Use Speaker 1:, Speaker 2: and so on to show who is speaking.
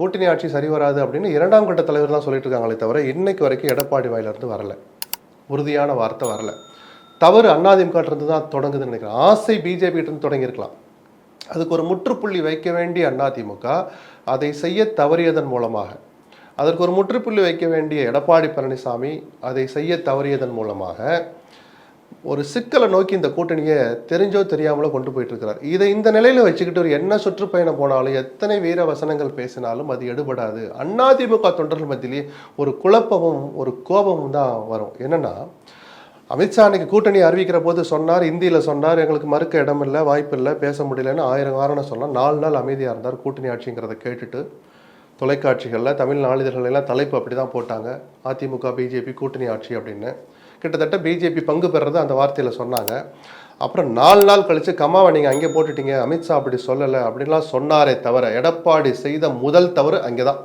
Speaker 1: கூட்டணி ஆட்சி சரி வராது அப்படின்னு 2ஆம் கட்ட தலைவர் தான் சொல்லிட்டு இருக்காங்களே தவிர இன்னைக்கு வரைக்கும் எடப்பாடி வாயிலிருந்து வரல, உறுதியான வார்த்தை வரல. தவறு அதிமுக இருந்து தான் தொடங்குதுன்னு நினைக்கிறேன். ஆசை பிஜேபி இருந்து தொடங்கியிருக்கலாம். அதுக்கு ஒரு முற்றுப்புள்ளி வைக்க வேண்டிய அதிமுக அதை செய்ய தவறியதன் மூலமாக, அதற்கு ஒரு முற்றுப்புள்ளி வைக்க வேண்டிய எடப்பாடி பழனிசாமி அதை செய்ய தவறியதன் மூலமாக ஒரு சிக்கலை நோக்கி இந்த கூட்டணியை தெரிஞ்சோ தெரியாமலோ கொண்டு போயிட்டு இருக்கிறார். இதை இந்த நிலையில வச்சுக்கிட்டு ஒரு என்ன சுற்றுப்பயணம் போனாலும் எத்தனை வீர வசனங்கள் பேசினாலும் அது எடுபடாது. அதிமுக தொண்டர்கள் மத்தியிலேயே ஒரு குழப்பமும் ஒரு கோபமும் தான் வரும். என்னன்னா, அமித்ஷா அன்னைக்கு கூட்டணி அறிவிக்கிற போது சொன்னார், இந்தியில் சொன்னார், எங்களுக்கு மறுக்க இடம் இல்லை, வாய்ப்பு இல்லை, பேச முடியலன்னு 1000 காரணம் சொன்னார். 4 நாள் அமைதியாக இருந்தார். கூட்டணி ஆட்சிங்கிறத கேட்டுட்டு தொலைக்காட்சிகளில் தமிழ் நாளிதழ்கள் எல்லாம் தலைப்பு அப்படி தான் போட்டாங்க, அதிமுக பிஜேபி கூட்டணி ஆட்சி அப்படின்னு. கிட்டத்தட்ட பிஜேபி பங்கு பெறது அந்த வார்த்தையில் சொன்னாங்க. அப்புறம் 4 நாள் கழித்து கம்மாவை நீங்கள் அங்கே போட்டுட்டீங்க, அமித்ஷா அப்படி சொல்லலை அப்படின்லாம் சொன்னாரே தவிர எடப்பாடி செய்த முதல் தவறு அங்கே தான்.